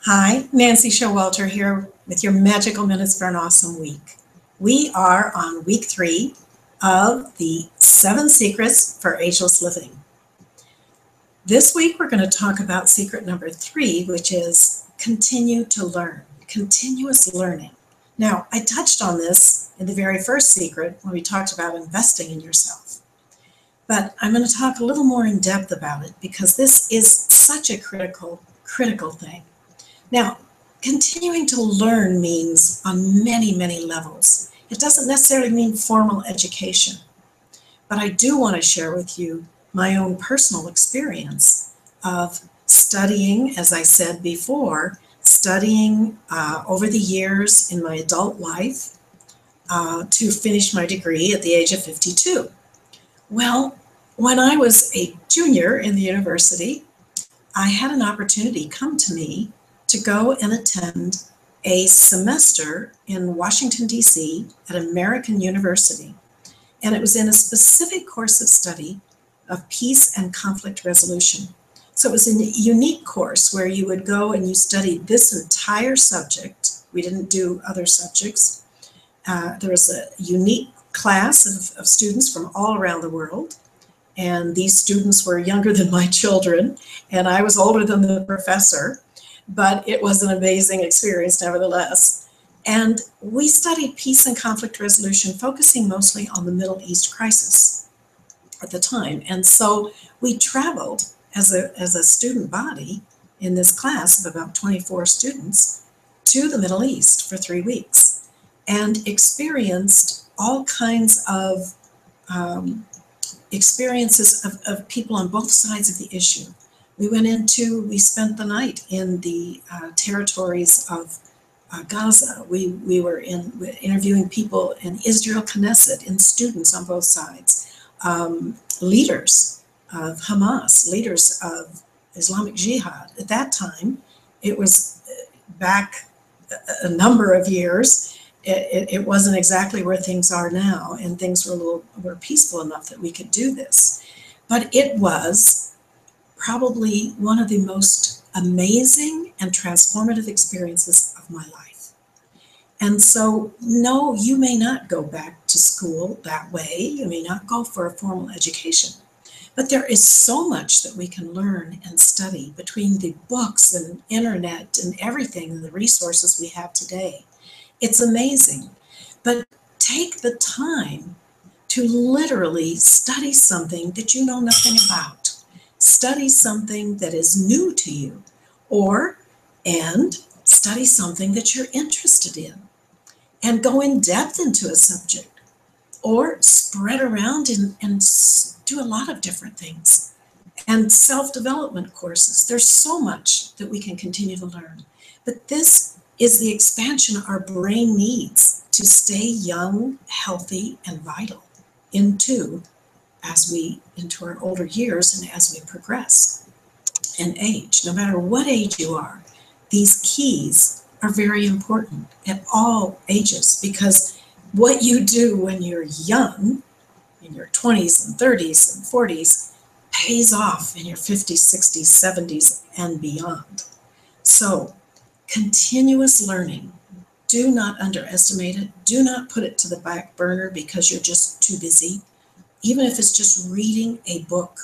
Hi, Nancy Showalter here with your Magical Minutes for an Awesome Week. We are on week 3 of the 7 Secrets for Ageless Living. This week we're going to talk about secret number 3, which is continue to learn, continuous learning. Now, I touched on this in the very first secret when we talked about investing in yourself. But I'm going to talk a little more in depth about it because this is such a critical thing. Now, continuing to learn means on many levels. It doesn't necessarily mean formal education, but I do want to share with you my own personal experience of studying, as I said before, studying over the years in my adult life to finish my degree at the age of 52. Well, when I was a junior in the university, I had an opportunity come to me to go and attend a semester in Washington, D.C. at American University. And it was in a specific course of study of peace and conflict resolution. So it was a unique course where you would go and you studied this entire subject. We didn't do other subjects. There was a unique class of students from all around the world. And these students were younger than my children, and I was older than the professor. But it was an amazing experience nevertheless. And we studied peace and conflict resolution, focusing mostly on the Middle East crisis at the time. And so we traveled as a student body in this class of about 24 students to the Middle East for 3 weeks and experienced all kinds of experiences of people on both sides of the issue. We spent the night in the territories of Gaza. We were interviewing people in Israel Knesset and students on both sides, leaders of Hamas, leaders of Islamic Jihad. At that time, it was back a number of years. It wasn't exactly where things are now, and things were peaceful enough that we could do this. But it was probably one of the most amazing and transformative experiences of my life. And so, no, you may not go back to school that way. You may not go for a formal education. But there is so much that we can learn and study between the books and internet and everything and the resources we have today. It's amazing. But take the time to literally study something that you know nothing about. Study something that is new to you, and study something that you're interested in, and go in depth into a subject, or spread around and do a lot of different things. And self-development courses. There's so much that we can continue to learn. But this is the expansion our brain needs to stay young, healthy, and vital into our older years and as we progress and age. No matter what age you are, these keys are very important at all ages, because what you do when you're young, in your 20s and 30s and 40s, pays off in your 50s, 60s, 70s, and beyond. So, continuous learning. Do not underestimate it. Do not put it to the back burner because you're just too busy. Even if it's just reading a book.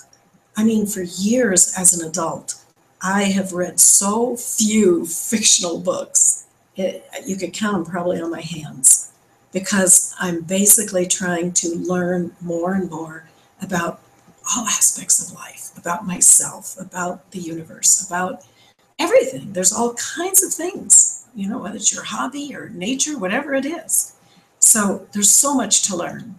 I mean, for years as an adult, I have read so few fictional books. You could count them probably on my hands, because I'm basically trying to learn more and more about all aspects of life, about myself, about the universe, about everything. There's all kinds of things, whether it's your hobby or nature, whatever it is. So there's so much to learn.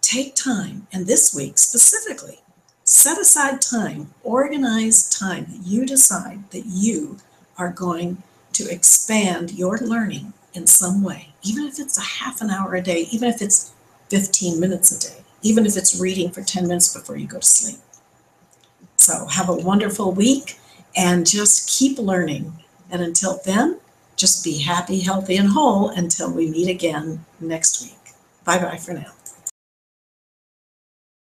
Take time, and this week specifically, set aside time, organize time that you decide that you are going to expand your learning in some way, even if it's a half an hour a day, even if it's 15 minutes a day, even if it's reading for 10 minutes before you go to sleep. So have a wonderful week and just keep learning. And until then, just be happy, healthy, and whole until we meet again next week. Bye-bye for now.